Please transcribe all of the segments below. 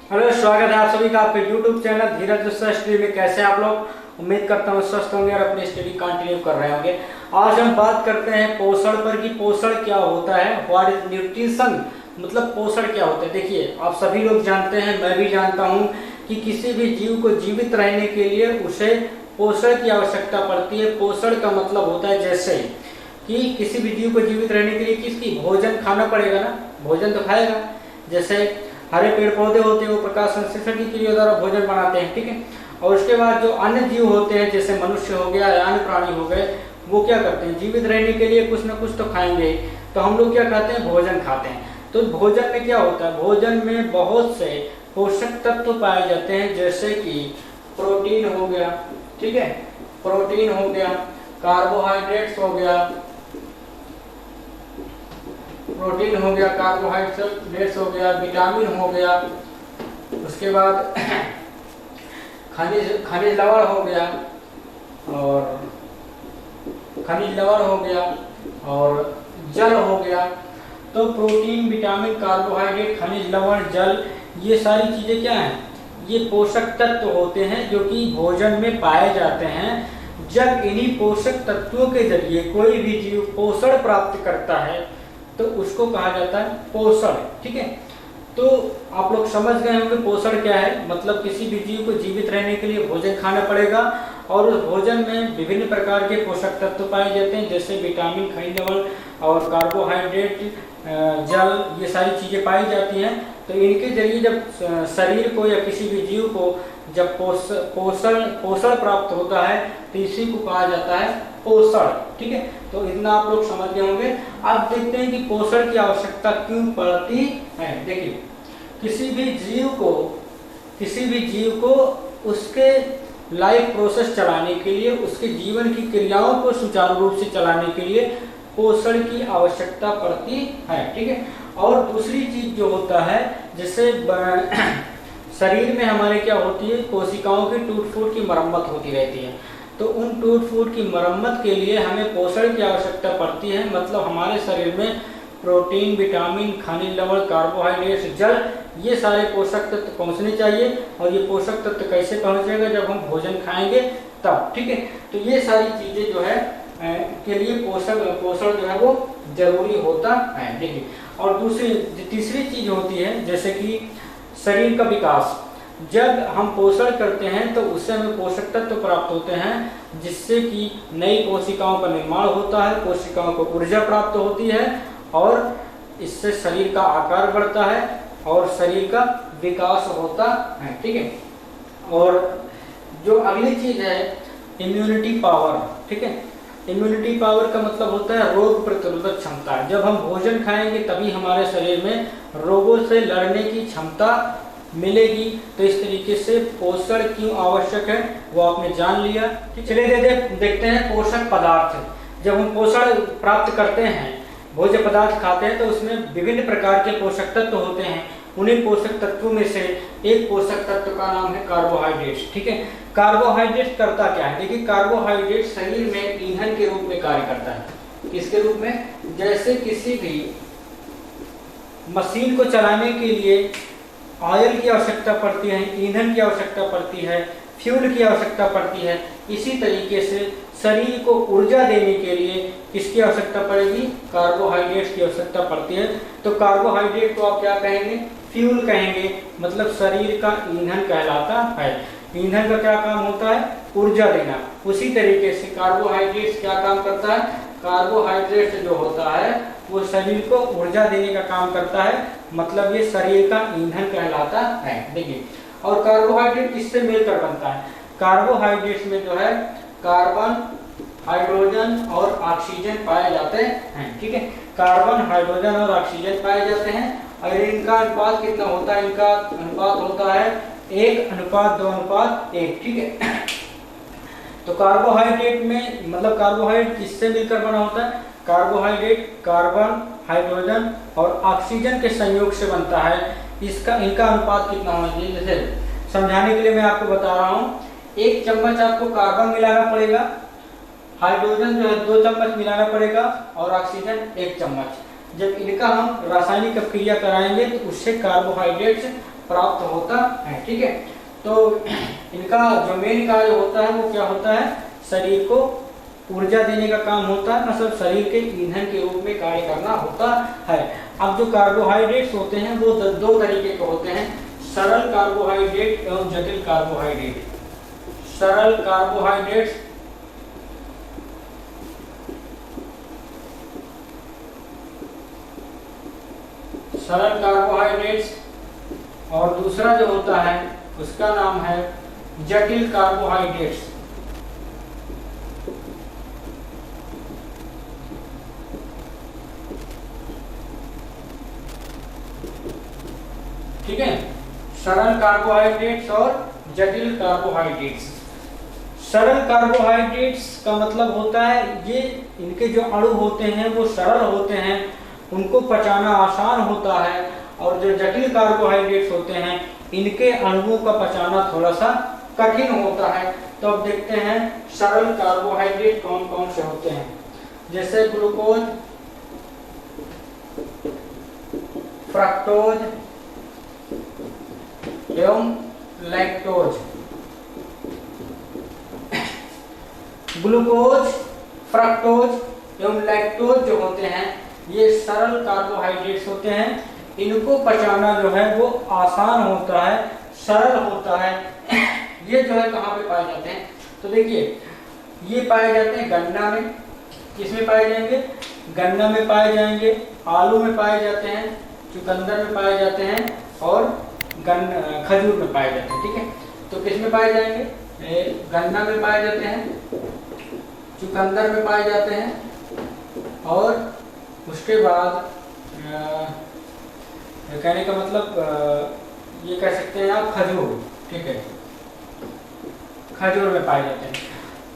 Hello, स्वागत है आप सभी का आपके YouTube चैनल धीरज स्टडी में। कैसे हैं आप लोग? उम्मीद करता हूँ स्वस्थ होंगे और अपनी स्टडी कंटिन्यू कर रहे होंगे। आज हम बात करते हैं पोषण पर कि पोषण क्या होता है। व्हाट इज न्यूट्रिशन, मतलब पोषण क्या होता है। देखिए, आप सभी लोग जानते हैं, मैं भी जानता हूँ कि किसी भी जीव को जीवित रहने के लिए उसे पोषण की आवश्यकता पड़ती है। पोषण का मतलब होता है जैसे कि किसी भी जीव को जीवित रहने के लिए किसकी भोजन खाना पड़ेगा ना, भोजन तो खाएगा। जैसे हरे पेड़ पौधे होते हैं वो प्रकाश संश्लेषण की क्रिया द्वारा भोजन बनाते हैं, ठीक है। और उसके बाद जो अन्य जीव होते हैं जैसे मनुष्य हो गया या अन्य प्राणी हो गए, वो क्या करते हैं, जीवित रहने के लिए कुछ ना कुछ तो खाएंगे। तो हम लोग क्या खाते हैं, भोजन खाते हैं। तो भोजन में क्या होता है, भोजन में बहुत से पोषक तत्व पाए जाते हैं, जैसे कि प्रोटीन हो गया, ठीक है, प्रोटीन हो गया, कार्बोहाइड्रेट्स हो गया, प्रोटीन हो गया, कार्बोहाइड्रेट्स हो गया, विटामिन हो गया, उसके बाद खनिज लवण हो गया, और खनिज लवण हो गया, और जल हो गया। तो प्रोटीन, विटामिन, कार्बोहाइड्रेट, खनिज लवण, जल, ये सारी चीजें क्या हैं, ये पोषक तत्व होते हैं जो कि भोजन में पाए जाते हैं। जब इन्हीं पोषक तत्वों के जरिए कोई भी जीव पोषण प्राप्त करता है तो उसको कहा जाता है पोषण, ठीक है। तो आप लोग समझ गए होंगे पोषण क्या है। मतलब किसी भी जीव को जीवित रहने के लिए भोजन खाना पड़ेगा और उस भोजन में विभिन्न प्रकार के पोषक तत्व पाए जाते हैं, जैसे विटामिन, खनिज लवण और कार्बोहाइड्रेट, जल, ये सारी चीजें पाई जाती हैं। तो इनके जरिए जब शरीर को या किसी भी जीव को जब पोषण प्राप्त होता है तो इसी को कहा जाता है पोषण, ठीक है। तो इतना आप लोग समझ गए होंगे। अब देखते हैं कि पोषण की आवश्यकता क्यों पड़ती है। देखिए, किसी भी जीव को उसके लाइफ प्रोसेस चलाने के लिए, उसके जीवन की क्रियाओं को सुचारू रूप से चलाने के लिए पोषण की आवश्यकता पड़ती है, ठीक है। और दूसरी चीज जो होता है, जैसे शरीर में हमारे क्या होती है, कोशिकाओं की टूट फूट की मरम्मत होती रहती है। तो उन टूट फूट की मरम्मत के लिए हमें पोषण की आवश्यकता पड़ती है। मतलब हमारे शरीर में प्रोटीन, विटामिन, खनिज लवण, कार्बोहाइड्रेट, जल, ये सारे पोषक तत्व पहुंचने चाहिए। और ये पोषक तत्व कैसे पहुंचेगा, जब हम भोजन खाएंगे तब, ठीक है। तो ये सारी चीजें जो है के लिए पोषण जो है वो जरूरी होता है, देखिए। और तीसरी चीज होती है जैसे कि शरीर का विकास। जब हम पोषण करते हैं तो उससे हमें पोषक तत्व प्राप्त होते हैं, जिससे कि नई कोशिकाओं का निर्माण होता है, कोशिकाओं को ऊर्जा प्राप्त होती है और इससे शरीर का आकार बढ़ता है और शरीर का विकास होता है, ठीक है। और जो अगली चीज है इम्यूनिटी पावर, ठीक है। इम्यूनिटी पावर का मतलब होता है रोग प्रतिरोधक क्षमता। जब हम भोजन खाएंगे तभी हमारे शरीर में रोगों से लड़ने की क्षमता मिलेगी। तो इस तरीके से पोषण क्यों आवश्यक है वो आपने जान लिया। चलिए देखते हैं पोषक पदार्थ। जब हम पोषण प्राप्त करते हैं, भोज्य पदार्थ खाते हैं, तो उसमें विभिन्न प्रकार के पोषक तत्व होते हैं। उन्हीं पोषक तत्वों में से एक पोषक तत्व का नाम है कार्बोहाइड्रेट, ठीक है। कार्बोहाइड्रेट करता क्या है, देखिए, कार्बोहाइड्रेट शरीर में ईंधन के रूप में कार्य करता है। किसके रूप में, जैसे किसी भी मशीन को चलाने के लिए ऑयल की आवश्यकता पड़ती है, ईंधन की आवश्यकता पड़ती है, फ्यूल की आवश्यकता पड़ती है। इसी तरीके से शरीर को ऊर्जा देने के लिए किसकी आवश्यकता पड़ेगी, कार्बोहाइड्रेट्स की आवश्यकता पड़ती है। तो कार्बोहाइड्रेट को आप क्या कहेंगे, फ्यूल कहेंगे, मतलब शरीर का ईंधन कहलाता है। ईंधन का क्या काम होता है, ऊर्जा देना। उसी तरीके से कार्बोहाइड्रेट्स क्या काम करता है, कार्बोहाइड्रेट जो होता है वो शरीर को ऊर्जा देने का काम करता है, मतलब ये शरीर का ईंधन कहलाता है, देखिए। और कार्बोहाइड्रेट किससे मिलकर बनता है, कार्बोहाइड्रेट्स में जो है कार्बन, हाइड्रोजन और ऑक्सीजन पाए जाते हैं, ठीक है। कार्बन, हाइड्रोजन और ऑक्सीजन पाए जाते हैं। और इनका अनुपात कितना होता है, इनका अनुपात होता है 1:2:1, ठीक है। तो कार्बोहाइड्रेट में, मतलब कार्बोहाइड्रेट किससे मिलकर बना होता है, कार्बोहाइड्रेट कार्बन, हाइड्रोजन और ऑक्सीजन के संयोग से बनता है। इनका अनुपात कितना होना चाहिए, जैसे समझाने के लिए मैं आपको बता रहा हूँ। 1 चम्मच आपको कार्बन मिलाना पड़ेगा, हाइड्रोजन जो है 2 चम्मच मिलाना पड़ेगा और ऑक्सीजन 1 चम्मच। जब इनका हम रासायनिक अपक्रिया कराएंगे तो उससे कार्बोहाइड्रेट्स प्राप्त होता है। ठीक है, तो इनका जो मेन कार्य होता है वो क्या होता है, शरीर को ऊर्जा देने का काम होता है, मतलब शरीर के ईंधन के रूप में कार्य करना होता है। अब जो कार्बोहाइड्रेट्स होते हैं वो दो तरीके के होते हैं, सरल कार्बोहाइड्रेट एवं जटिल कार्बोहाइड्रेट। सरल कार्बोहाइड्रेट्स सरल कार्बोहाइड्रेट्स और दूसरा जो होता है उसका नाम है जटिल कार्बोहाइड्रेट्स। ठीक है, सरल कार्बोहाइड्रेट्स और जटिल कार्बोहाइड्रेट्स। सरल कार्बोहाइड्रेट्स का मतलब होता है ये इनके जो अणु होते हैं वो सरल होते हैं, उनको पचाना आसान होता है, और जो जटिल कार्बोहाइड्रेट्स होते हैं इनके अणुओं का पचाना थोड़ा सा कठिन होता है। तो अब देखते हैं सरल कार्बोहाइड्रेट कौन कौन से होते हैं, जैसे ग्लूकोज, फ्रक्टोज एवं लैक्टोज। ग्लूकोज, फ्रक्टोज एवं लैक्टोज जो होते हैं ये सरल कार्बोहाइड्रेट्स होते हैं, इनको पचाना जो है वो आसान होता है, सरल होता है। ये जो है कहाँ पे पाए जाते हैं, तो देखिए ये पाए जाते हैं गन्ना में। किसमें पाए जाएंगे, गन्ना में पाए जाएंगे, आलू में पाए जाते हैं, चुकंदर में पाए जाते हैं और खजूर में पाए जाते हैं। ठीक है, तो किस में पाए जाएंगे, गन्ना में पाए जाते हैं, चुकंदर में पाए जाते हैं और उसके बाद कहने का मतलब ये कह सकते हैं आप खजूर। ठीक है, खजूर में पाए जाते हैं।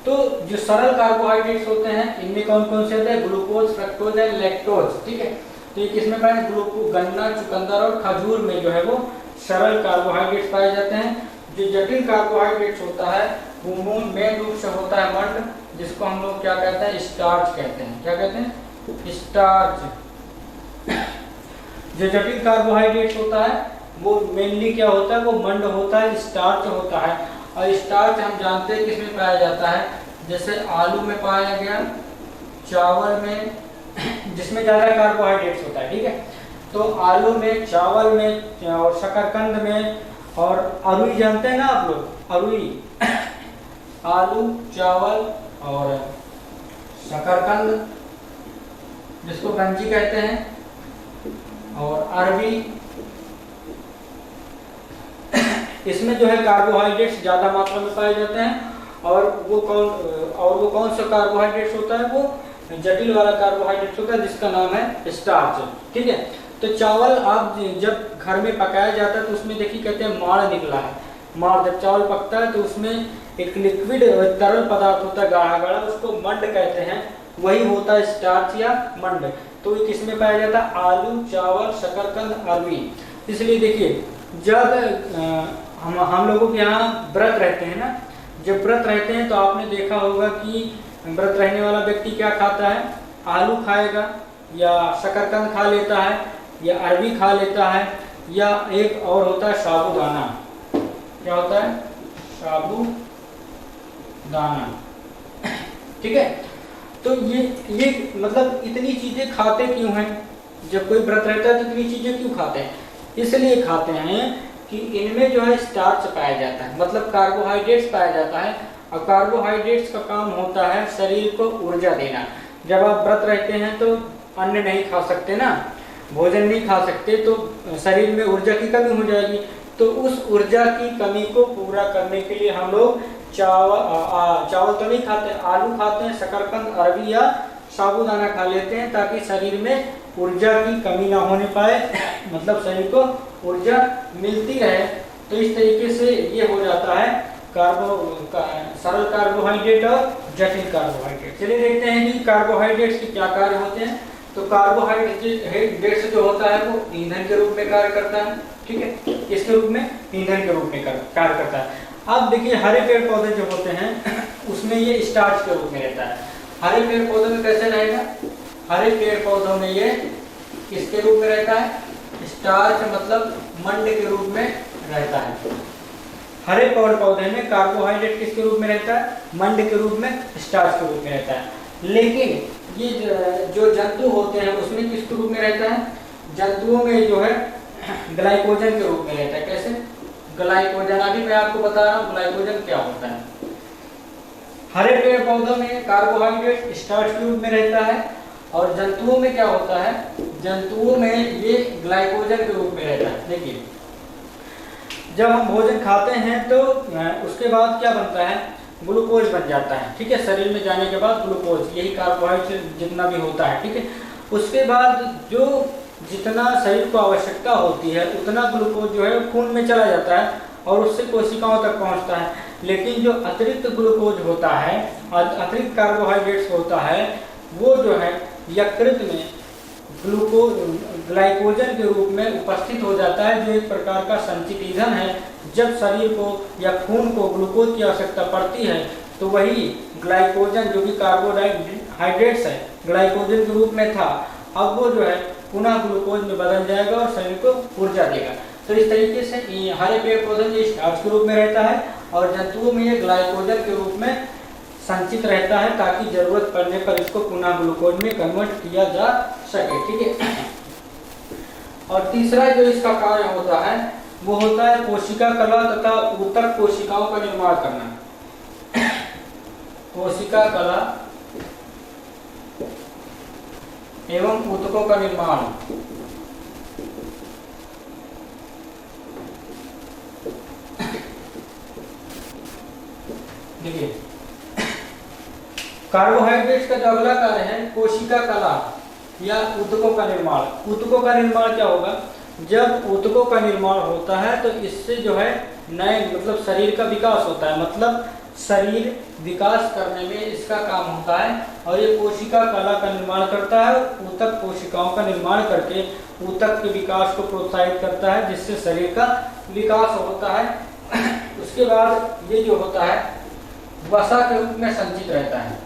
तो जो सरल कार्बोहाइड्रेट्स होते हैं इनमें कौन कौन से होते हैं, ग्लूकोज, फ्रक्टोज एंड लैक्टोज। ठीक है, तो ये किसमें पाए, ग्लूकोज, गन्ना, चुकंदर और खजूर में जो है वो सरल कार्बोहाइड्रेट्स पाए जाते हैं। जो जटिल कार्बोहाइड्रेट्स होता है वो मेन रूप से होता है मंड, जिसको हम लोग क्या कहते हैं, स्टार्च कहते हैं। क्या कहते हैं, स्टार्च। जो जटिल कार्बोहाइड्रेट्स होता है वो मेनली क्या होता है, वो मंड होता है, स्टार्च होता है। और स्टार्च हम जानते हैं किसमें पाया जाता है, जैसे आलू में पाया गया, चावल में, जिसमें ज़्यादा कार्बोहाइड्रेट्स होता है। ठीक है, तो आलू में, चावल में और शकरकंद में, और अरुई जानते हैं ना आप लोग, अरुई, आलू, चावल और शकरकंद जिसको गंजी कहते हैं, और अरबी, इसमें जो है कार्बोहाइड्रेट्स ज़्यादा मात्रा में पाए जाते हैं। और वो कौन सा कार्बोहाइड्रेट्स होता है, वो जटिल वाला कार्बोहाइड्रेट्स होता है जिसका नाम है स्टार्च। ठीक है, तो चावल आप जब घर में पकाया जाता है तो उसमें देखिए कहते हैं माड़ निकला है। माड़, जब चावल पकता है तो उसमें एक लिक्विड तरल पदार्थ होता है गाढ़ा गाढ़ा, उसको मंड कहते हैं, वही होता है स्टार्च या मंड। तो ये किसमें पाया जाता है, आलू, चावल, शकरकंद, अरबी। इसलिए देखिए जब हम लोगों के यहाँ व्रत रहते हैं ना, जब व्रत रहते हैं तो आपने देखा होगा कि व्रत रहने वाला व्यक्ति क्या खाता है, आलू खाएगा या शकरकंद खा लेता है या अरबी खा लेता है, या एक और होता है साबूदाना। क्या होता है, साबूदाना। ठीक है, तो ये मतलब इतनी चीजें खाते क्यों हैं, जब कोई व्रत रहता है तो इतनी चीजें क्यों खाते हैं, इसलिए खाते हैं कि इनमें जो है स्टार्च पाया जाता है, मतलब कार्बोहाइड्रेट्स पाया जाता है। और कार्बोहाइड्रेट्स का काम होता है शरीर को ऊर्जा देना। जब आप व्रत रहते हैं तो अन्न नहीं खा सकते ना, भोजन नहीं खा सकते, तो शरीर में ऊर्जा की कमी हो जाएगी। तो उस ऊर्जा की कमी को पूरा करने के लिए हम लोग चावल तो नहीं खाते, आलू खाते हैं, शकरकंद, अरबी या साबूदाना खा लेते हैं, ताकि शरीर में ऊर्जा की कमी ना होने पाए, मतलब शरीर को ऊर्जा मिलती रहे। तो इस तरीके से ये हो जाता है सरल कार्बोहाइड्रेट और जटिल कार्बोहाइड्रेट। चलिए देखते हैं कि कार्बोहाइड्रेट्स के क्या कार्य होते हैं। तो कार्बोहाइड्रेट्स जो होता है वो ईंधन के रूप में कार्य करता है। ठीक है, किसके रूप में, ईंधन के रूप में कार्य करता है। अब देखिए हरे पेड़ पौधे जो होते हैं उसमें ये स्टार्च के रूप में रहता है। हरे पेड़ पौधों में कैसे रहेगा, हरे पेड़ पौधों में ये किसके रूप में रहता है, स्टार्च, मतलब मंड के रूप में रहता है। हरे पेड़ पौधे में कार्बोहाइड्रेट किसके रूप में रहता है? मंड के रूप में, स्टार्च के रूप में रहता है। लेकिन ये जो जंतु होते हैं उसमें किसके रूप में रहता है? जंतुओं में जो है ग्लाइकोजन के रूप में रहता है। कैसे? ग्लाइकोजन, अभी मैं आपको बता रहा हूँ ग्लाइकोजन क्या होता है। हरे पेड़ पौधों में कार्बोहाइड्रेट स्टार्च के रूप में रहता है, और जंतुओं में क्या होता है? जंतुओं में ये ग्लाइकोजन के रूप में रहता है। देखिए, जब हम भोजन खाते हैं तो उसके बाद क्या बनता है? ग्लूकोज बन जाता है। ठीक है, शरीर में जाने के बाद ग्लूकोज, यही कार्बोहाइड्रेट जितना भी होता है। ठीक है, उसके बाद जो जितना शरीर को आवश्यकता होती है उतना ग्लूकोज जो है खून में चला जाता है और उससे कोशिकाओं तक पहुंचता है। लेकिन जो अतिरिक्त ग्लूकोज होता है, अतिरिक्त कार्बोहाइड्रेट्स होता है, वो जो है यकृत में ग्लाइकोजन के रूप में उपस्थित हो जाता है, जो एक प्रकार का संचित ईंधन है। जब शरीर को या खून को ग्लूकोज की आवश्यकता पड़ती है तो वही ग्लाइकोजन, जो कि कार्बोहाइड्रेट्स है, ग्लाइकोजन के रूप में था, अब वो जो है पुनः ग्लूकोज में बदल जाएगा और शरीर को ऊर्जा देगा। तो इस तरीके से हरे पेड़ पौधे में स्टार्च के रूप में रहता है और जंतुओं में ये ग्लाइकोजन के रूप में संचित रहता है, ताकि जरूरत पड़ने पर इसको पुनः ग्लूकोज में कन्वर्ट किया जा सके। ठीक है, और तीसरा जो इसका कार्य होता है वो होता है कोशिका कला तथा ऊतक कोशिकाओं का निर्माण करना। कोशिका कला एवं ऊतकों का निर्माण। देखिए, कार्बोहाइड्रेट्स का जो अगला कार्य है कोशिका कला या ऊतकों का निर्माण। ऊतकों का निर्माण क्या होगा? जब ऊतकों का निर्माण होता है तो इससे जो है नए मतलब शरीर का विकास होता है, मतलब शरीर विकास करने में इसका काम होता है। और ये कोशिका कला का निर्माण करता है, ऊतक कोशिकाओं का निर्माण करके ऊतक के विकास को प्रोत्साहित करता है, जिससे शरीर का विकास होता है। उसके बाद ये जो होता है वसा के रूप में संचित रहता है।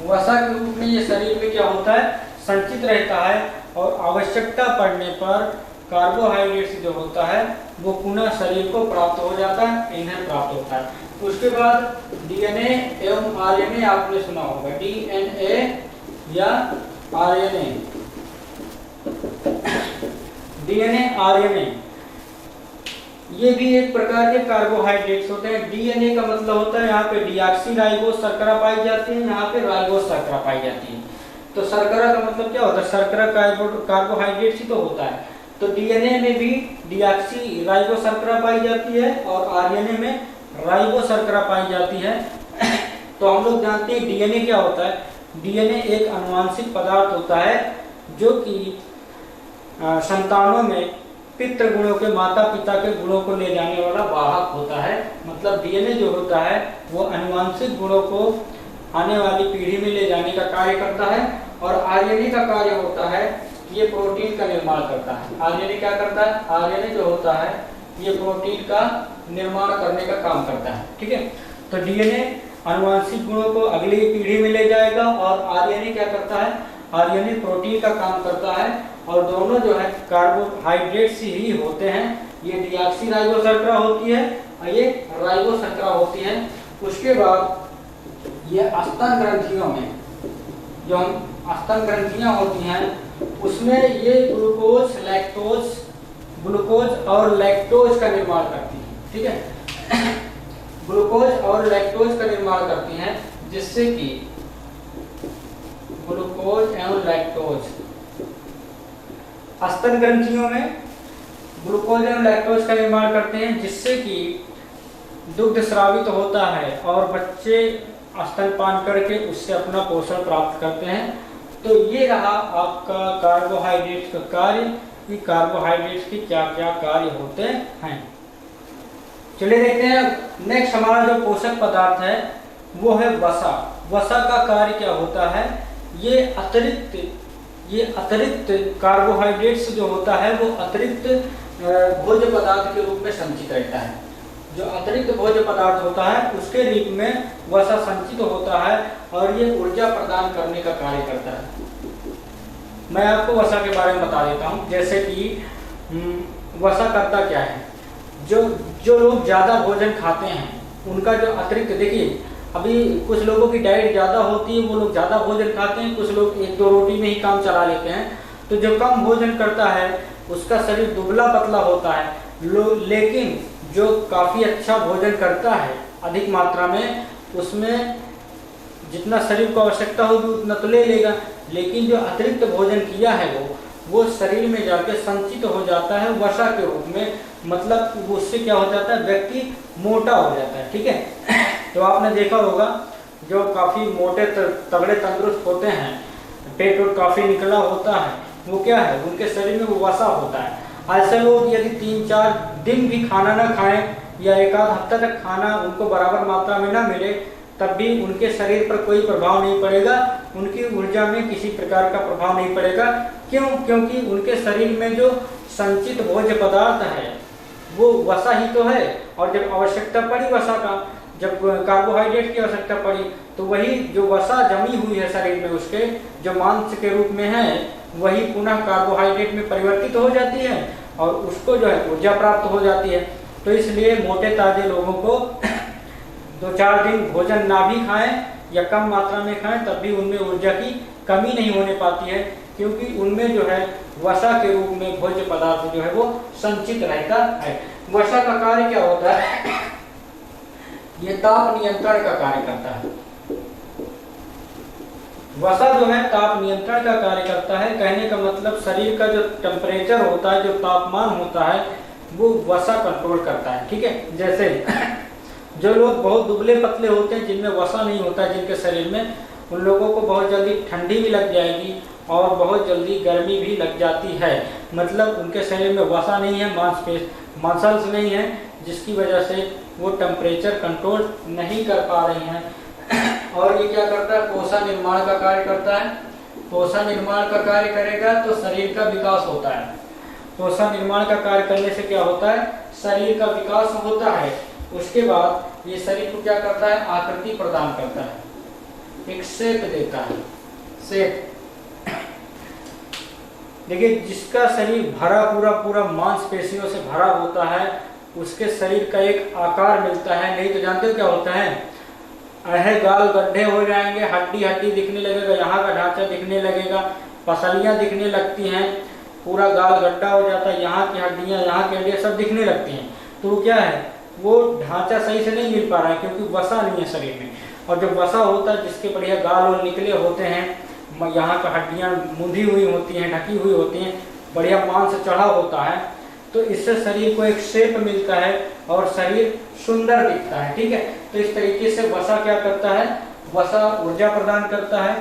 वसा के रूप में ये शरीर में क्या होता है? संचित रहता है, और आवश्यकता पड़ने पर कार्बोहाइड्रेट्स जो होता है वो पुनः शरीर को प्राप्त हो जाता है, ईंधन प्राप्त होता है। उसके बाद डीएनए एवं आरएनए आपने सुना होगा, डीएनए या आरएनए। डीएनए आरएनए ये भी एक प्रकार के कार्बोहाइड्रेट्स होते हैं। डीएनए का मतलब होता है यहाँ पे डीऑक्सी राइबोस शर्करा पाई जाती है, यहाँ पे राइबोस शर्करा पाई जाती है। तो शर्करा का मतलब क्या होता है? शर्करा कार्बोहाइड्रेट्स ही तो होता है। तो डीएनए में भी डीऑक्सी राइबोस शर्करा पाई जाती है और आरएनए में राइबोस शर्करा पाई जाती है। तो हम लोग जानते हैं डीएनए क्या होता है? डीएनए एक आनुवंशिक पदार्थ होता है जो कि संतानों में पितृ गुणों के, माता पिता के गुणों को ले जाने वाला वाहक होता है। मतलब डीएनए जो होता है वो आनुवंशिक गुणों को आने वाली पीढ़ी में ले जाने का कार्य करता है। और आरएनए का कार्य होता है ये प्रोटीन का निर्माण करता है। आरएनए क्या करता है? आरएनए जो होता है ये प्रोटीन का निर्माण करने का काम करता है। ठीक है, तो डीएनए आनुवंशिक गुणों को अगली पीढ़ी में ले जाएगा और आरएनए क्या करता है? आरएनए प्रोटीन का काम करता है। और दोनों जो है कार्बोहाइड्रेट्स ही होते हैं। ये डीऑक्सी राइबोस शर्करा होती है और ये राइबोस शर्करा होती है। उसके बाद ये स्तन ग्रंथियों में जो हम स्तन ग्रंथियां होती हैं उसमें ये ग्लूकोज और लैक्टोज का निर्माण करती हैं। ठीक है, ग्लूकोज और लैक्टोज का निर्माण करती हैं, जिससे कि ग्लूकोज एवं लैक्टोज स्तन ग्रंथियों में ग्लूकोज एवं लैक्टोज का निर्माण करते हैं, जिससे कि दुग्ध स्रावित होता है और बच्चे स्तनपान करके उससे अपना पोषण प्राप्त करते हैं। तो ये रहा आपका कार्बोहाइड्रेट्स का कार्य, कि कार्बोहाइड्रेट्स के क्या क्या कार्य होते हैं। चलिए देखते हैं नेक्स्ट हमारा जो पोषक पदार्थ है वो है वसा। वसा का कार्य क्या होता है? ये अतिरिक्त कार्बोहाइड्रेट्स जो होता है वो अतिरिक्त भोज्य पदार्थ के रूप में संचित रहता है। जो अतिरिक्त भोज्य पदार्थ होता है उसके रूप में वसा संचित होता है और ये ऊर्जा प्रदान करने का कार्य करता है। मैं आपको वसा के बारे में बता देता हूँ। जैसे कि वसा करता क्या है, जो जो लोग ज़्यादा भोजन खाते हैं उनका जो अतिरिक्त, देखिए अभी कुछ लोगों की डाइट ज़्यादा होती है, वो लोग ज़्यादा भोजन खाते हैं, कुछ लोग 1-2 रोटी में ही काम चला लेते हैं। तो जो कम भोजन करता है उसका शरीर दुबला पतला होता है, लेकिन जो काफ़ी अच्छा भोजन करता है अधिक मात्रा में, उसमें जितना शरीर को आवश्यकता होगी उतना तो ले लेगा, लेकिन जो अतिरिक्त भोजन किया है वो शरीर में जाकर संचित हो जाता है वसा के रूप में। मतलब उससे क्या हो जाता है, व्यक्ति मोटा हो जाता है। ठीक है, तो आपने देखा होगा जो काफ़ी मोटे तगड़े तंदुरुस्त होते हैं, पेट और काफ़ी निकला होता है, वो क्या है, उनके शरीर में वो वसा होता है। ऐसे लोग यदि 3-4 दिन भी खाना ना खाएं या 1-आध हफ्ता तक खाना उनको बराबर मात्रा में ना मिले, तब भी उनके शरीर पर कोई प्रभाव नहीं पड़ेगा, उनकी ऊर्जा में किसी प्रकार का प्रभाव नहीं पड़ेगा। क्यों? क्योंकि उनके शरीर में जो संचित भोज्य पदार्थ है वो वसा ही तो है, और जब आवश्यकता पड़ी वसा का, जब कार्बोहाइड्रेट की आवश्यकता पड़ी, तो वही जो वसा जमी हुई है शरीर में उसके, जो मांस के रूप में है, वही पुनः कार्बोहाइड्रेट में परिवर्तित हो जाती है और उसको जो है ऊर्जा प्राप्त हो जाती है। तो इसलिए मोटे ताजे लोगों को 2-4 दिन भोजन ना भी खाएं या कम मात्रा में खाएं, तब भी उनमें ऊर्जा की कमी नहीं होने पाती है, क्योंकि उनमें जो है वसा के रूप में भोज्य पदार्थ जो है वो संचित रहता है। वसा का कार्य क्या होता है, ये ताप नियंत्रण का कार्य करता है। वसा जो है ताप नियंत्रण का कार्य करता है। कहने का मतलब शरीर का जो टेम्परेचर होता है, जो तापमान होता है, वो वसा कंट्रोल करता है। ठीक है, जैसे जो लोग बहुत दुबले पतले होते हैं, जिनमें वसा नहीं होता है जिनके शरीर में, उन लोगों को बहुत जल्दी ठंडी भी लग जाएगी और बहुत जल्दी गर्मी भी लग जाती है। मतलब उनके शरीर में वसा नहीं है, मसल्स नहीं है, जिसकी वजह से वो टेम्परेचर कंट्रोल नहीं कर पा रही हैं। और ये क्या करता है, कोसा निर्माण का कार्य करता है। कोसा निर्माण का कार्य करेगा तो शरीर का विकास होता है। कोसा निर्माण का कार्य करने से क्या होता है, शरीर का विकास होता है। उसके बाद ये शरीर को क्या करता है, आकृति प्रदान करता है, एक शेप देता है, शेप। देखिए जिसका शरीर भरा पूरा मांसपेशियों से भरा होता है, उसके शरीर का एक आकार मिलता है। नहीं तो जानते हो क्या होता है, गाल गड्ढे हो जाएंगे, हड्डी दिखने लगेगा, यहाँ का ढांचा दिखने लगेगा, पसलियाँ दिखने लगती हैं, पूरा गाल गड्ढा हो जाता है, यहाँ की हड्डियाँ, यहाँ की हड्डियाँ सब दिखने लगती हैं। तो क्या है, वो ढांचा सही से नहीं मिल पा रहा है, क्योंकि वसा नहीं है शरीर में। और जब वसा होता है, जिसके बढ़िया गाल और निकले होते हैं, यहाँ का हड्डियाँ मुंधी हुई होती हैं, ढकी हुई होती हैं, बढ़िया मांस चढ़ा होता है, तो इससे शरीर को एक शेप मिलता है और शरीर सुंदर दिखता है। ठीक है, तो इस तरीके से वसा क्या करता है, वसा ऊर्जा प्रदान करता है,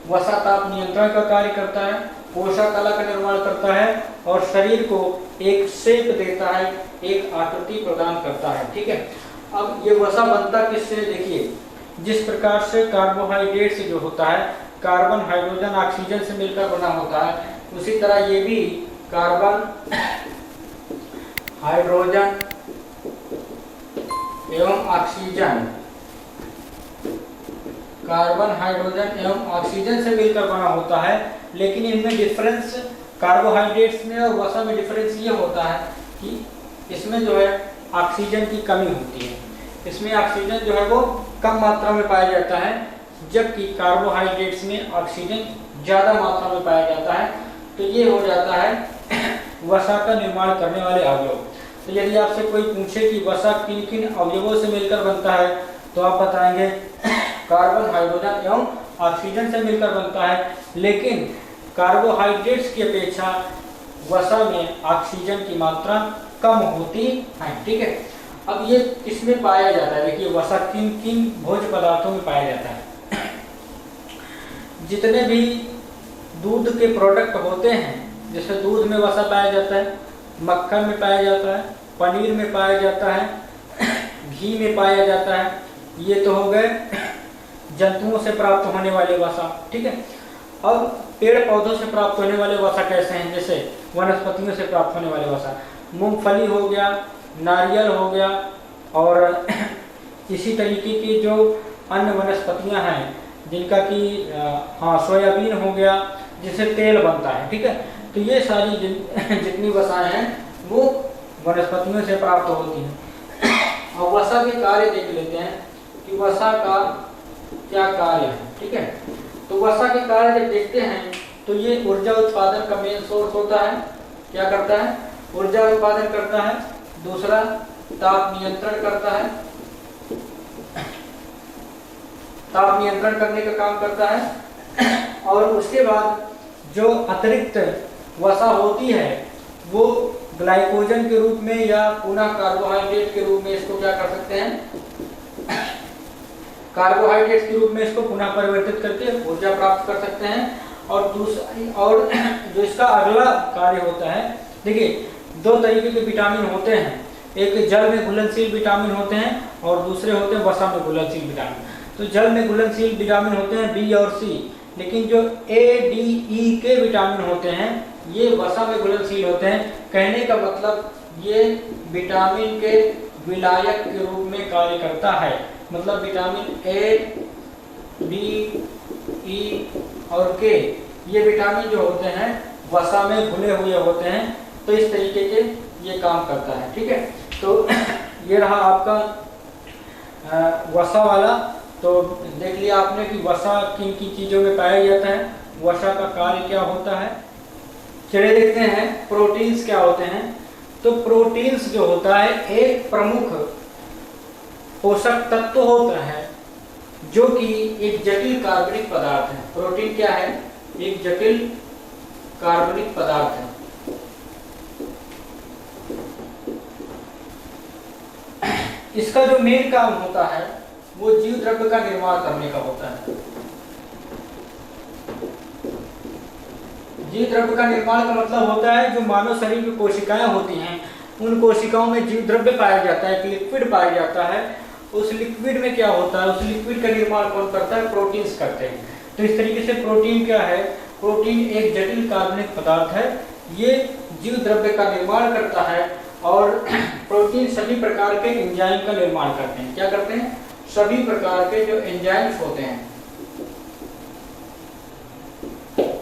वसा ताप नियंत्रण का कार्य करता है, पोषक कला का निर्माण करता है और शरीर को एक शेप देता है, एक आकृति प्रदान करता है। ठीक है, अब ये वसा बनता किससे, देखिए जिस प्रकार से कार्बोहाइड्रेट से जो होता है, कार्बन हाइड्रोजन ऑक्सीजन से मिलकर बना होता है, उसी तरह ये भी कार्बन हाइड्रोजन एवं ऑक्सीजन, कार्बन हाइड्रोजन एवं ऑक्सीजन से मिलकर बना होता है। लेकिन इनमें डिफरेंस, कार्बोहाइड्रेट्स में और वसा में डिफरेंस ये होता है कि इसमें जो है ऑक्सीजन की कमी होती है, इसमें ऑक्सीजन जो है वो कम मात्रा में पाया जाता है, जबकि कार्बोहाइड्रेट्स में ऑक्सीजन ज़्यादा मात्रा में पाया जाता है। तो ये हो जाता है वसा का निर्माण करने वाले अवयव। तो यदि आपसे कोई पूछे कि वसा किन किन अवयवों से मिलकर बनता है, तो आप बताएंगे कार्बन हाइड्रोजन एवं ऑक्सीजन से मिलकर बनता है। लेकिन कार्बोहाइड्रेट्स की अपेक्षा वसा में ऑक्सीजन की मात्रा कम होती है। ठीक है, अब ये किसमें पाया जाता है, देखिए वसा किन किन भोज्य पदार्थों में पाया जाता है। जितने भी दूध के प्रोडक्ट होते हैं, जैसे दूध में वसा पाया जाता है, मक्खन में पाया जाता है, पनीर में पाया जाता है, घी में पाया जाता है, ये तो हो गए जंतुओं से प्राप्त होने वाले वसा। ठीक है, अब पेड़ पौधों से प्राप्त होने वाले वसा कैसे हैं, जैसे वनस्पतियों से प्राप्त होने वाले वसा, मूंगफली हो गया, नारियल हो गया, और इसी तरीके की जो अन्य वनस्पतियां हैं जिनका कि सोयाबीन हो गया, जिससे तेल बनता है, ठीक है। तो ये सारी जितनी वसाएं हैं वो वनस्पतियों से प्राप्त होती हैं। और वसा के कार्य देख लेते हैं कि वसा का क्या कार्य है, ठीक है। तो वसा के कार्य जब देखते हैं तो ये ऊर्जा उत्पादन का मेन सोर्स होता है। क्या करता है? ऊर्जा उत्पादन करता है। दूसरा, ताप नियंत्रण करता है, ताप नियंत्रण करने का काम करता है। और उसके बाद जो अतिरिक्त वसा होती है वो ग्लाइकोजन के रूप में या पुनः कार्बोहाइड्रेट के रूप में इसको क्या कर सकते हैं, कार्बोहाइड्रेट के रूप में इसको पुनः परिवर्तित करके ऊर्जा प्राप्त कर सकते हैं। और दूसरा, और जो इसका अगला कार्य होता है, देखिए दो तरीके के विटामिन होते हैं, एक जल में घुलनशील विटामिन होते हैं और दूसरे होते हैं वसा में घुलनशील विटामिन। तो जल में घुलनशील विटामिन होते हैं बी और सी, लेकिन जो ए, डी, ई के विटामिन होते हैं ये वसा में घुलनशील होते हैं। कहने का मतलब ये विटामिन के विलायक के रूप में कार्य करता है। मतलब विटामिन ए, डी, ई और के ये विटामिन जो होते हैं वसा में घुले हुए होते हैं। तो इस तरीके के ये काम करता है, ठीक है। तो ये रहा आपका वसा वाला। तो देख लिया आपने कि वसा किन किन चीज़ों में पाया जाता है, वसा का कार्य क्या होता है। चलिए देखते हैं प्रोटीन्स क्या होते हैं। तो प्रोटीन्स जो होता है एक प्रमुख पोषक तत्व होता है जो कि एक जटिल कार्बनिक पदार्थ है। प्रोटीन क्या है? एक जटिल कार्बनिक पदार्थ है। इसका जो मेन काम होता है वो जीव द्रव्य का निर्माण करने का होता है। जीव द्रव्य का निर्माण का मतलब होता है जो मानव शरीर की कोशिकाएं होती हैं उन कोशिकाओं में जीव द्रव्य पाया जाता है, लिक्विड पाया जाता है। उस लिक्विड में क्या होता है, उस लिक्विड का निर्माण कौन करता है? प्रोटीन्स करते हैं। तो इस तरीके से प्रोटीन क्या है? प्रोटीन एक जटिल कार्बनिक पदार्थ है। ये जीव द्रव्य का निर्माण करता है और प्रोटीन सभी प्रकार के एंजाइम का निर्माण करते हैं। क्या करते हैं? सभी प्रकार के जो एंजाइम्स होते हैं,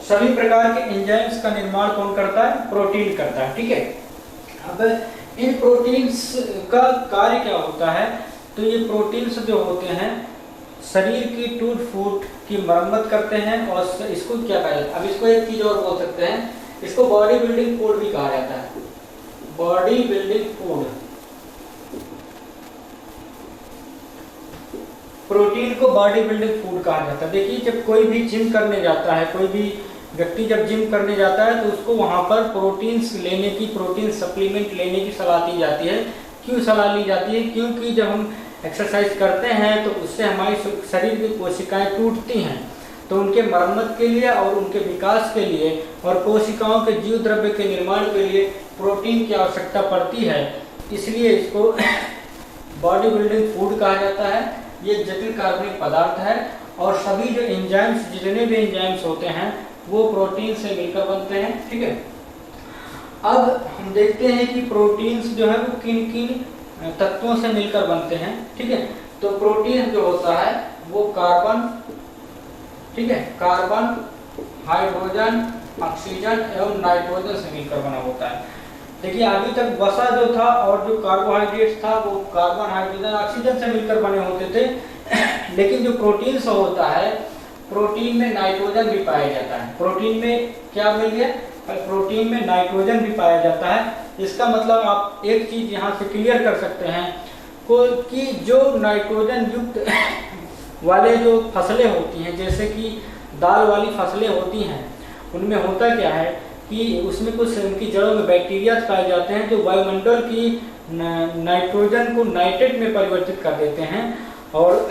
सभी प्रकार के एंजाइम्स का निर्माण कौन करता है? प्रोटीन करता है, ठीक है। अब इन प्रोटीन्स का कार्य क्या होता है? तो ये प्रोटीन्स जो होते हैं शरीर की टूट फूट की मरम्मत करते हैं और इसको क्या कहा जाता है? अब इसको एक चीज और बोल सकते हैं, इसको बॉडी बिल्डिंग फूड भी कहा जाता है। बॉडी बिल्डिंग फूड, प्रोटीन को बॉडी बिल्डिंग फूड कहा जाता है। देखिए जब कोई भी जिम करने जाता है, कोई भी व्यक्ति जब जिम करने जाता है तो उसको वहां पर प्रोटीन्स लेने की, प्रोटीन सप्लीमेंट लेने की सलाह दी जाती है। क्यों सलाह ली जाती है? क्योंकि जब हम एक्सरसाइज करते हैं तो उससे हमारी शरीर की कोशिकाएं टूटती हैं, तो उनके मरम्मत के लिए और उनके विकास के लिए और कोशिकाओं के जीव द्रव्य के निर्माण के लिए प्रोटीन की आवश्यकता पड़ती है। इसलिए इसको बॉडी बिल्डिंग फूड कहा जाता है। ये जटिल कार्बनिक पदार्थ है और सभी जो एंजाइम्स, जितने भी एंजाइम्स होते हैं वो प्रोटीन से मिलकर बनते हैं, ठीक है। अब हम देखते हैं कि प्रोटीन्स जो है वो किन किन तत्वों से मिलकर बनते हैं, ठीक है। तो प्रोटीन जो होता है वो कार्बन, ठीक है, कार्बन, हाइड्रोजन, ऑक्सीजन एवं नाइट्रोजन से मिलकर बना होता है। देखिए अभी तक वसा जो था और जो कार्बोहाइड्रेट था वो कार्बन, हाइड्रोजन, ऑक्सीजन से मिलकर बने होते थे, लेकिन जो प्रोटीन से होता है, प्रोटीन में नाइट्रोजन भी पाया जाता है। प्रोटीन में क्या मिल गया? प्रोटीन में नाइट्रोजन भी पाया जाता है। इसका मतलब आप एक चीज यहाँ से क्लियर कर सकते हैं कि जो नाइट्रोजन युक्त वाले जो फसलें होती हैं, जैसे कि दाल वाली फसलें होती हैं, उनमें होता क्या है कि उसमें कुछ उनकी जड़ों में बैक्टीरिया पाए जाते हैं जो वायुमंडल की नाइट्रोजन को नाइट्रेट में परिवर्तित कर देते हैं और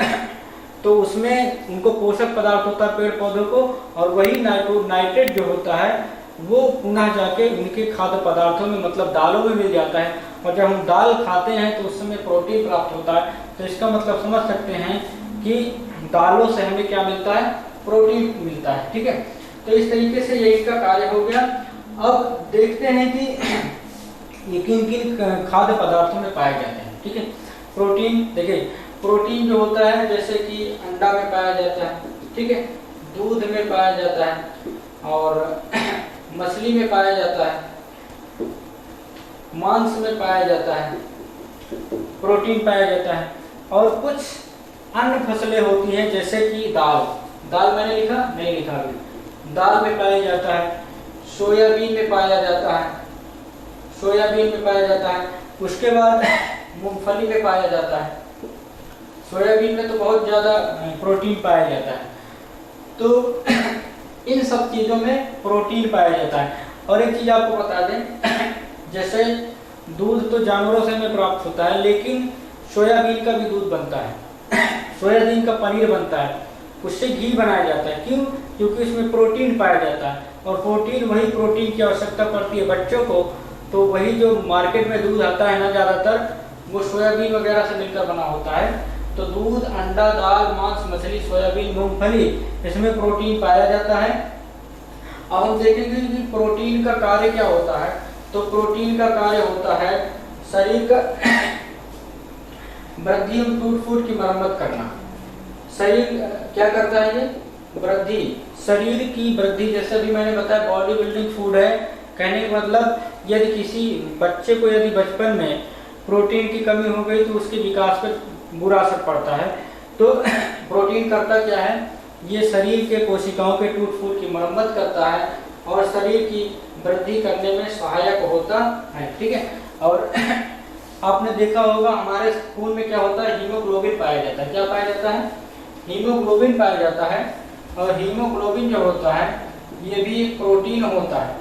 तो उसमें उनको पोषक पदार्थ होता है पेड़ पौधों को, और वही नाइट्रेट जो होता है वो पुनः जाके उनके खाद्य पदार्थों में, मतलब दालों में मिल जाता है। और जब हम दाल खाते हैं तो उस समय प्रोटीन प्राप्त होता है। तो इसका मतलब समझ सकते हैं कि दालों से हमें क्या मिलता है? प्रोटीन मिलता है, ठीक है। तो इस तरीके से ये इसका कार्य हो गया। अब देखते हैं कि ये किन किन खाद्य पदार्थों में पाए जाते हैं, ठीक है। प्रोटीन, देखिए प्रोटीन जो होता है जैसे कि अंडा में पाया जाता है, ठीक है, दूध में पाया जाता है और मछली में पाया जाता है, मांस में पाया जाता है, प्रोटीन पाया जाता है। और कुछ अन्य फसलें होती हैं जैसे कि दाल, दाल मैंने लिखा नहीं लिखा अभी, दाल में पाया जाता है, सोयाबीन में पाया जाता है, सोयाबीन में पाया जाता है। उसके बाद मूंगफली में पाया जाता है, सोयाबीन में तो बहुत ज़्यादा प्रोटीन पाया जाता है। तो इन सब चीज़ों में प्रोटीन पाया जाता है। और एक चीज़ आपको बता दें, जैसे दूध तो जानवरों से हमें प्राप्त होता है, लेकिन सोयाबीन का भी दूध बनता है, सोयाबीन का पनीर बनता है, उससे घी बनाया जाता है। क्यों? क्योंकि इसमें प्रोटीन पाया जाता है, और प्रोटीन वही प्रोटीन की आवश्यकता पड़ती है बच्चों को। तो वही जो मार्केट में दूध आता है ना, ज़्यादातर वो सोयाबीन वगैरह से मिलकर बना होता है। तो दूध, अंडा, दाल, मांस, मछली, सोयाबीन, मूंगफली, इसमें प्रोटीन पाया जाता है। अब हम देखेंगे कि प्रोटीन का कार्य क्या होता है। तो प्रोटीन का कार्य होता है शरीर का वृद्धि और टूट फूट की मरम्मत करना। शरीर क्या करता है? ये वृद्धि, शरीर की वृद्धि। जैसे अभी मैंने बताया बॉडी बिल्डिंग फूड है, कहने का मतलब यदि किसी बच्चे को यदि बचपन में प्रोटीन की कमी हो गई तो उसके विकास पर बुरा असर पड़ता है। तो प्रोटीन करता क्या है? ये शरीर के कोशिकाओं के टूट फूट की मरम्मत करता है और शरीर की वृद्धि करने में सहायक होता है। ठीक है। और आपने देखा होगा हमारे खून में क्या होता है? हीमोग्लोबिन पाया जाता है। क्या पाया जाता है? हीमोग्लोबिन पाया जाता है। और हीमोग्लोबिन जो होता है ये भी एक प्रोटीन होता है।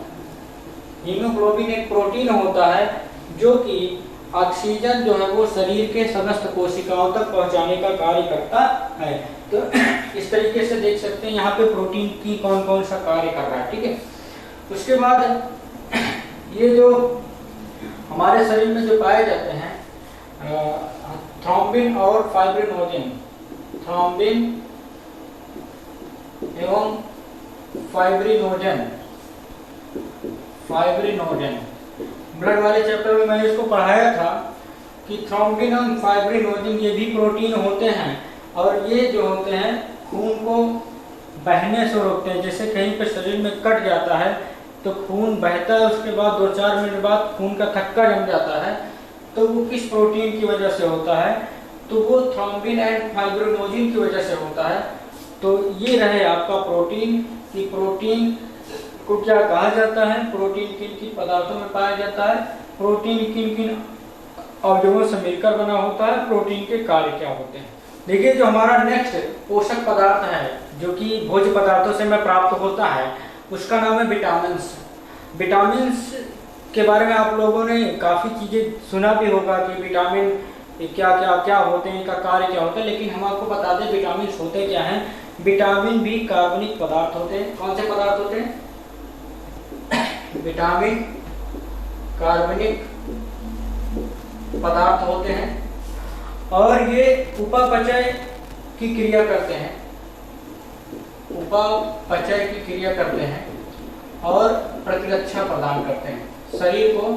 हीमोग्लोबिन एक प्रोटीन होता है जो कि ऑक्सीजन जो है वो शरीर के समस्त कोशिकाओं तक पहुंचाने का कार्य करता है। तो इस तरीके से देख सकते हैं यहाँ पे प्रोटीन की कौन कौन सा कार्य कर रहा है। ठीक है। उसके बाद ये जो हमारे शरीर में जो पाए जाते हैं थ्रोम्बिन और फाइब्रिनोजन, थ्रोम्बिन एवं फाइब्रिनोजन, फाइब्रिनोजन ब्लड वाले चैप्टर में मैंने इसको पढ़ाया था कि थ्रोम्बिन और फाइब्रिनोजन ये भी प्रोटीन होते हैं। और ये जो होते हैं खून को बहने से रोकते हैं। जैसे कहीं पे शरीर में कट जाता है तो खून बहता है, उसके बाद 2-4 मिनट बाद खून का थक्का जम जाता है। तो वो किस प्रोटीन की वजह से होता है? तो वो थ्रोम्बिन एंड फाइब्रिनोजन की वजह से होता है। तो ये रहे आपका प्रोटीन कि प्रोटीन को क्या कहा जाता है, प्रोटीन किन किन पदार्थों में पाया जाता है, प्रोटीन किन किन अवयवों से मिलकर बना होता है, प्रोटीन के कार्य क्या होते हैं। देखिए जो हमारा नेक्स्ट पोषक पदार्थ है जो कि भोज्य पदार्थों से में प्राप्त होता है उसका नाम है विटामिन्स। विटामिन्स के बारे में आप लोगों ने काफ़ी चीज़ें सुना भी होगा कि विटामिन क्या क्या क्या होते हैं, इनका कार्य क्या होता है। लेकिन हम आपको बता दें विटामिन्स होते क्या हैं। विटामिन भी कार्बनिक पदार्थ होते हैं। कौन से पदार्थ होते हैं? विटामिन कार्बनिक पदार्थ होते हैं और ये उपापचय की क्रिया करते हैं, उपापचय की क्रिया करते हैं और प्रतिरक्षा प्रदान करते हैं, शरीर को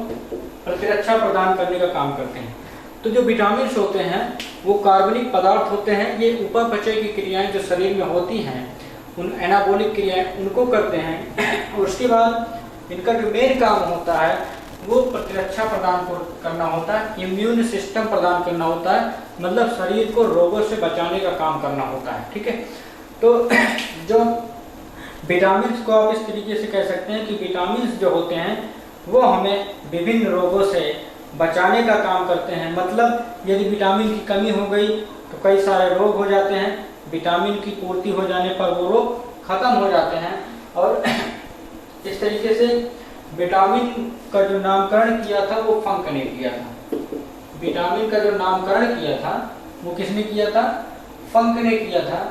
प्रतिरक्षा प्रदान करने का काम करते हैं। तो जो विटामिन होते हैं वो कार्बनिक पदार्थ होते हैं। ये उपापचय की क्रियाएं जो शरीर में होती हैं, उन एनाबॉलिक क्रियाएं उनको करते हैं। और उसके बाद इनका जो मेन काम होता है वो प्रतिरक्षा प्रदान करना होता है, इम्यून सिस्टम प्रदान करना होता है, मतलब शरीर को रोगों से बचाने का काम करना होता है। ठीक है। तो जो विटामिन को आप इस तरीके से कह सकते हैं कि विटामिन जो होते हैं वो हमें विभिन्न रोगों से बचाने का काम करते हैं। मतलब यदि विटामिन की कमी हो गई तो कई सारे रोग हो जाते हैं, विटामिन की पूर्ति हो जाने पर वो रोग खत्म हो जाते हैं। और इस तरीके से विटामिन का जो नामकरण किया था वो फंक ने किया था। विटामिन का जो नामकरण किया था वो किसने किया था? फंक ने किया था।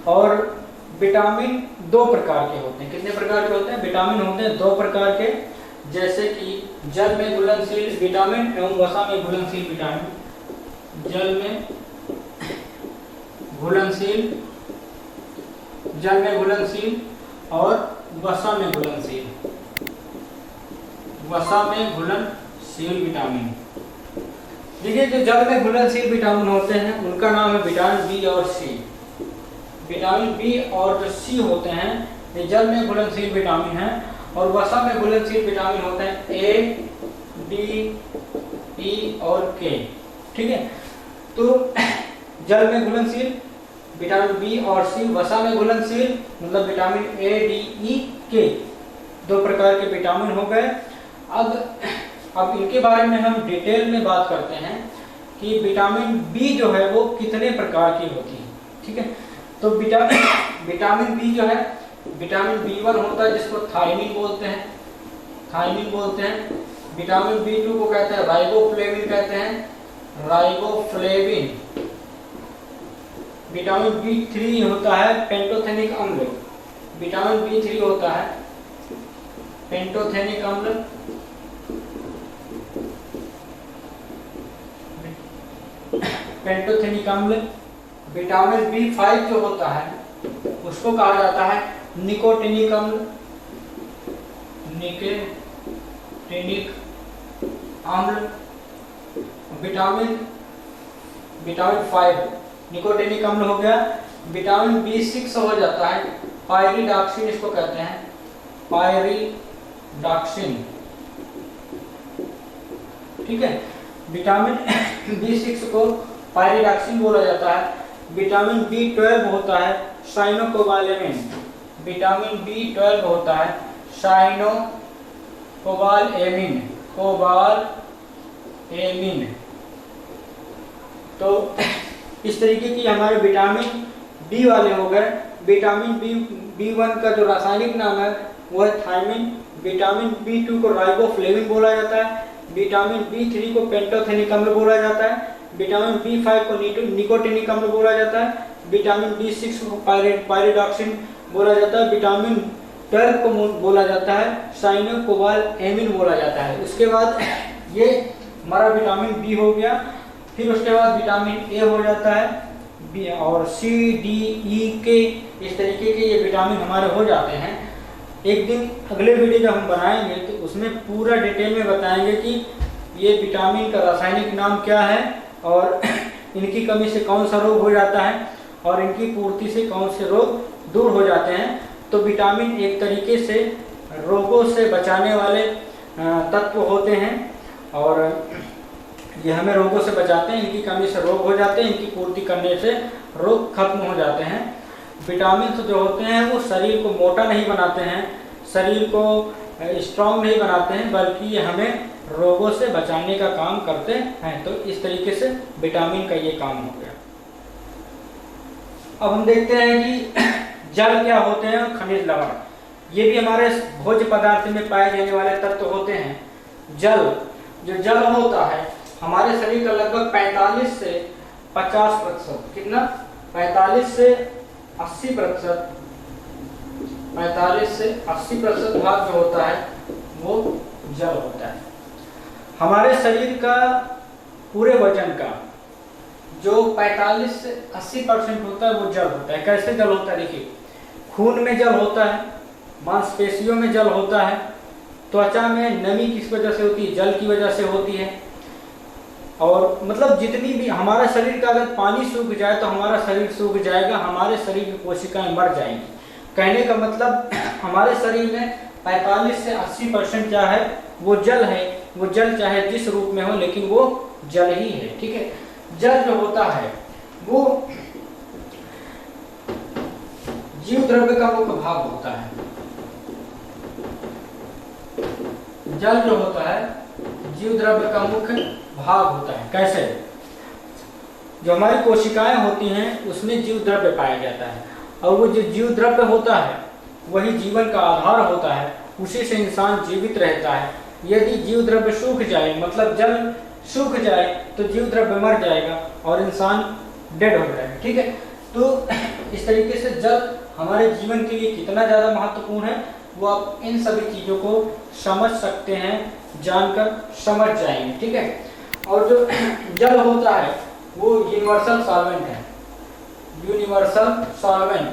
और विटामिन 2 प्रकार के होते हैं। कितने प्रकार के होते हैं? विटामिन होते हैं 2 प्रकार के, जैसे कि जल में घुलनशील विटामिन एवं वसा में घुलनशील विटामिन। जल में घुलनशील, जल में घुलनशील और वसा में घुलनशील, वसा में घुलनशील विटामिन। देखिए जो जल में घुलनशील विटामिन होते हैं उनका नाम है विटामिन बी और सी। विटामिन बी और जो सी होते हैं ये जल में घुलनशील विटामिन हैं, और वसा में घुलनशील विटामिन होते हैं ए, डी, ई और के। ठीक है, तो जल में घुलनशील विटामिन बी और सी, वसा में घुलनशील मतलब विटामिन ए, डी, ई, के, 2 प्रकार के विटामिन हो गए। अब इनके बारे में हम डिटेल में बात करते हैं कि विटामिन बी जो है वो कितने प्रकार की होती है। ठीक है, तो विटामिन बी जो है, विटामिन B1 होता है जिसको थायमिन बोलते हैं, थायमिन बोलते हैं। विटामिन B2 को कहते हैं राइबोफ्लेविन कहते हैं, राइबोफ्लेविन। विटामिन B3 होता है पेंटोथेनिक अम्ल, विटामिन B3 होता है पेंटोथेनिक अम्ल। पेंटोथेनिक अम्ल। विटामिन B5 जो होता है उसको कहा जाता है निकोटिनिक अम्ल, निकोटिनिक अम्ल। विटामिन 5 निकोटिनिक अम्ल हो गया। विटामिन B6 हो जाता है पायरिडॉक्सिन, इसको कहते हैं पायरिडॉक्सिन। ठीक है, विटामिन B6 को पायरिडॉक्सिन बोला जाता है। विटामिन B12 होता है साइनोकोबालेमिन, विटामिन B12 होता है साइनोकोबालेमिन, कोबालेमिन। तो इस तरीके की हमारे विटामिन बी वाले हो गए। विटामिन B1 का जो रासायनिक नाम है वो है थायमिन। विटामिन B2 को राइबोफ्लेविन बोला जाता है। विटामिन B3 को पेंटोथेनिक अम्ल बोला जाता है। विटामिन B5 को निकोटिनिक अम्ल बोला जाता है। विटामिन B6 को पायरिडॉक्सिन बोला जाता है। विटामिन 12 को बोला जाता है साइनोकोबालेमिन बोला जाता है। उसके बाद ये हमारा विटामिन बी हो गया। फिर उसके बाद विटामिन ए हो जाता है, बी और सी, डी, ई, के, इस तरीके के ये विटामिन हमारे हो जाते हैं। एक दिन अगले वीडियो जब हम बनाएंगे तो उसमें पूरा डिटेल में बताएंगे कि ये विटामिन का रासायनिक नाम क्या है और इनकी कमी से कौन सा रोग हो जाता है और इनकी पूर्ति से कौन से रोग दूर हो जाते हैं। तो विटामिन एक तरीके से रोगों से बचाने वाले तत्व होते हैं और ये हमें रोगों से बचाते हैं। इनकी कमी से रोग हो जाते हैं, इनकी पूर्ति करने से रोग खत्म हो जाते हैं। विटामिन जो होते हैं वो शरीर को मोटा नहीं बनाते हैं, शरीर को स्ट्रांग नहीं बनाते हैं, बल्कि ये हमें रोगों से बचाने का काम करते हैं। तो इस तरीके से विटामिन का ये काम हो गया। अब हम देखते हैं कि जल क्या होते हैं, खनिज लवण। ये भी हमारे भोज्य पदार्थ में पाए जाने वाले तत्व होते हैं। जल, जो जल होता है हमारे शरीर का लगभग 45 से 50%, कितना 45 से 80%, 45 से 80% भाग जो होता है वो जल होता है। हमारे शरीर का पूरे वजन का जो 45 से 80% होता है वो जल होता है। कैसे जल होता है देखिए, खून में जल होता है, मांसपेशियों में जल होता है, त्वचा में नमी किस वजह से होती है, जल की वजह से होती है। और मतलब जितनी भी हमारा शरीर का अगर पानी सूख जाए तो हमारा शरीर सूख जाएगा, हमारे शरीर की कोशिकाएं मर जाएंगी। कहने का मतलब हमारे शरीर में 45 से 80% क्या है वो जल है। वो जल चाहे जिस रूप में हो लेकिन वो जल ही है। ठीक है, जल जो होता है वो जीव द्रव्य का मुख्य भाग होता है। जल जो होता है जीव द्रव्य का मुख्य भाग होता है। कैसे? जो हमारी कोशिकाएं होती हैं उसमें जीव द्रव्य पाया जाता है और वो जो जीव द्रव्य होता है वही जीवन का आधार होता है, उसी से इंसान जीवित रहता है। यदि जीव द्रव्य सूख जाए, मतलब जल सूख जाए, तो जीव द्रव्य मर जाएगा और इंसान डेड हो जाएगा। ठीक है, तो इस तरीके से जल हमारे जीवन के लिए कितना ज़्यादा महत्वपूर्ण है वो आप इन सभी चीज़ों को समझ सकते हैं, जानकर समझ जाएंगे। ठीक है, और जो जल होता है वो यूनिवर्सल सॉल्वेंट है। यूनिवर्सल सॉल्वेंट,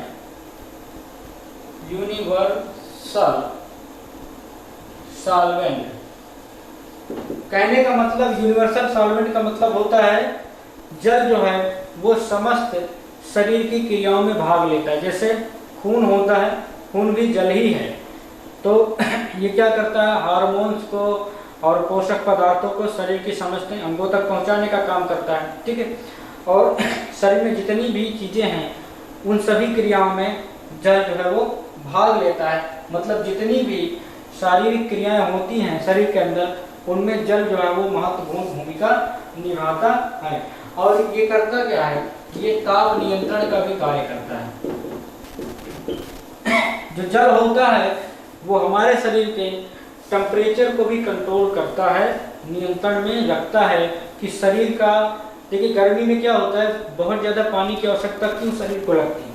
यूनिवर्सल सॉल्वेंट कहने का मतलब, यूनिवर्सल सॉल्वेंट का मतलब होता है जल जो है वो समस्त शरीर की क्रियाओं में भाग लेता है। जैसे खून होता है, खून भी जल ही है, तो ये क्या करता है, हार्मोन्स को और पोषक पदार्थों को शरीर के समस्त अंगों तक पहुंचाने का काम करता है, ठीक है। और शरीर में जितनी भी चीज़ें हैं उन सभी क्रियाओं में जल जो है वो भाग लेता है। मतलब जितनी भी शारीरिक क्रियाएं होती हैं शरीर के अंदर, उनमें जल जो है वो महत्वपूर्ण भूमिका निभाता है। और ये करता क्या है, ये ताप नियंत्रण का भी कार्य करता है। जो जल होता है वो हमारे शरीर के टेम्परेचर को भी कंट्रोल करता है, नियंत्रण में रखता है कि शरीर का, देखिए गर्मी में क्या होता है, बहुत ज़्यादा पानी की आवश्यकता क्यों शरीर को लगती है,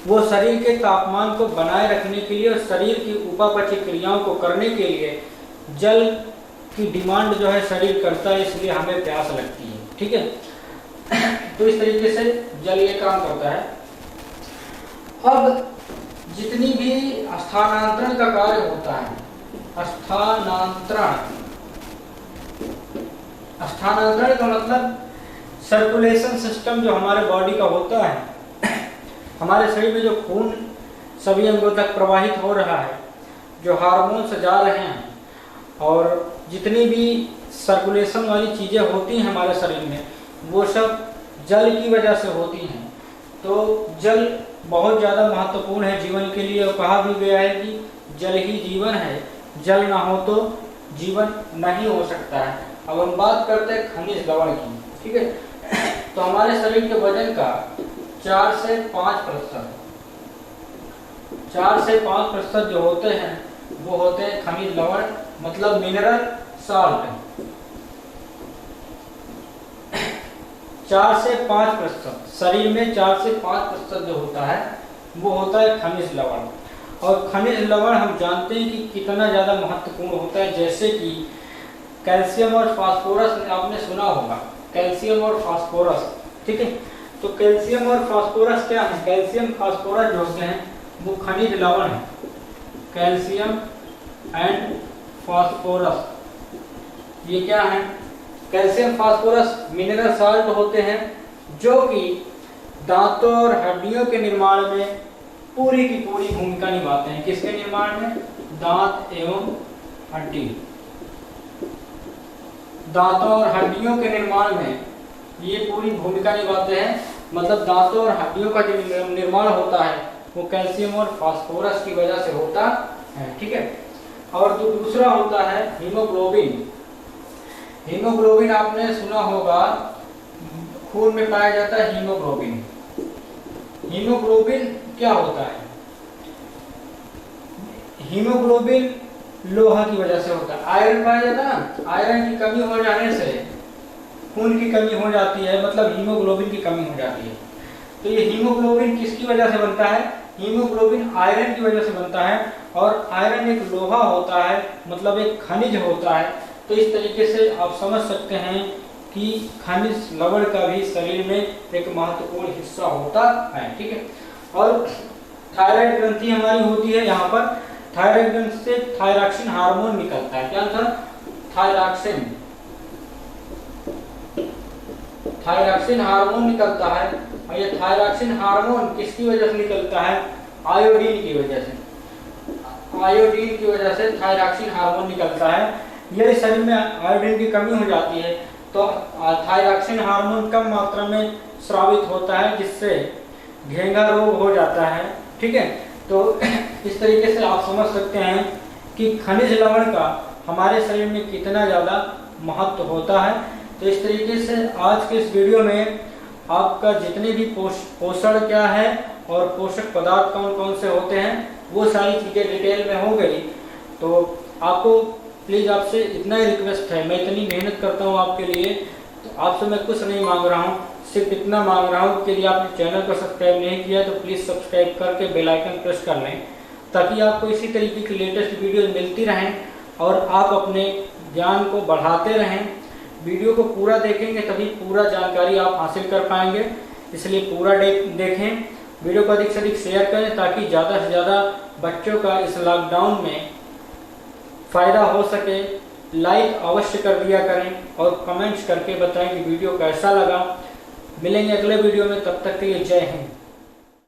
वो शरीर के तापमान को बनाए रखने के लिए और शरीर की उपापचय क्रियाओं को करने के लिए जल की डिमांड जो है शरीर करता है, इसलिए हमें प्यास लगती है, ठीक है। तो इस तरीके से जल ये काम करता है। अब जितनी भी स्थानांतरण का कार्य होता है, स्थानांतरण का मतलब सर्कुलेशन सिस्टम जो हमारे बॉडी का होता है, हमारे शरीर में जो खून सभी अंगों तक प्रवाहित हो रहा है, जो हार्मोन्स जा रहे हैं और जितनी भी सर्कुलेशन वाली चीज़ें होती हैं हमारे शरीर में, वो सब जल की वजह से होती हैं। तो जल बहुत ज़्यादा महत्वपूर्ण है जीवन के लिए, और कहा भी गया है कि जल ही जीवन है, जल ना हो तो जीवन नहीं हो सकता है। अब हम बात करते हैं खनिज लवण की, ठीक है। तो हमारे शरीर के वजन का 4 से 5% जो होते हैं वो होते हैं खनिज लवण, मतलब मिनरल साल्ट। 4 से 5% शरीर में 4 से 5% जो होता है वो होता है खनिज लवण। और खनिज लवण हम जानते हैं कि कितना ज़्यादा महत्वपूर्ण होता है। जैसे कि कैल्शियम और फास्फोरस आपने सुना होगा, कैल्शियम और फास्फोरस, ठीक है। तो कैल्शियम और फास्फोरस क्या है, कैल्शियम फास्फोरस जो होते हैं वो खनिज लवण है। कैल्शियम एंड फास्फोरस ये क्या है, कैल्शियम फास्फोरस मिनरल साल्ट होते हैं जो कि दांतों और हड्डियों के निर्माण में पूरी की पूरी भूमिका निभाते हैं। किसके निर्माण में, दांत एवं हड्डी, दांतों और हड्डियों के निर्माण में ये पूरी भूमिका निभाते हैं। मतलब दांतों और हड्डियों का जो निर्माण होता है वो कैल्शियम और फास्फोरस की वजह से होता है, ठीक है। और जो दूसरा होता है हीमोग्लोबिन। हीमोग्लोबिन आपने सुना होगा, खून में पाया जाता है हीमोग्लोबिन। हीमोग्लोबिन क्या होता है, हीमोग्लोबिन लोहा की वजह से होता है। आयरन पाया जाता है ना, आयरन की कमी हो जाने से खून की कमी हो जाती है, मतलब हीमोग्लोबिन की कमी हो जाती है। तो ये हीमोग्लोबिन किसकी वजह से बनता है, हीमोग्लोबिन आयरन की वजह से बनता है। और आयरन एक लोहा होता है, मतलब एक खनिज होता है। तो इस तरीके से आप समझ सकते हैं कि खनिज लवण का भी शरीर में एक महत्वपूर्ण हिस्सा होता है, ठीक है। और थायराइड ग्रंथि हमारी होती है, यहाँ पर थायराइड ग्रंथि से थायरॉक्सिन हार्मोन निकलता है। क्या था, थायरॉक्सिन हार्मोन निकलता है। और ये थायरॉक्सिन हार्मोन किसकी वजह से निकलता है, आयोडीन की वजह से। आयोडीन की वजह से थायरॉक्सिन हार्मोन निकलता है। यदि शरीर में आयोडीन की कमी हो जाती है तो थायरॉक्सिन हार्मोन कम मात्रा में स्रावित होता है, जिससे घेंघा रोग हो जाता है, ठीक है। तो इस तरीके से आप समझ सकते हैं कि खनिज लवण का हमारे शरीर में कितना ज़्यादा महत्व होता है। तो इस तरीके से आज के इस वीडियो में आपका जितने भी पोषण क्या है और पोषक पदार्थ कौन कौन से होते हैं वो सारी चीज़ें डिटेल में हो गई। तो आपको प्लीज़ आपसे इतना ही रिक्वेस्ट है, मैं इतनी मेहनत करता हूँ आपके लिए, तो आपसे मैं कुछ नहीं मांग रहा हूँ, सिर्फ इतना मांग रहा हूँ कि यदि आपने चैनल को सब्सक्राइब नहीं किया तो प्लीज़ सब्सक्राइब करके बेल आइकन प्रेस कर लें, ताकि आपको इसी तरीके की लेटेस्ट वीडियोज़ मिलती रहें और आप अपने ज्ञान को बढ़ाते रहें। वीडियो को पूरा देखेंगे तभी पूरा जानकारी आप हासिल कर पाएंगे, इसलिए पूरा देखें। वीडियो को अधिक से अधिक शेयर करें ताकि ज़्यादा से ज़्यादा बच्चों का इस लॉकडाउन में फ़ायदा हो सके। लाइक अवश्य कर दिया करें और कमेंट्स करके बताएं कि वीडियो कैसा लगा। मिलेंगे अगले वीडियो में, तब तक के लिए जय हिंद।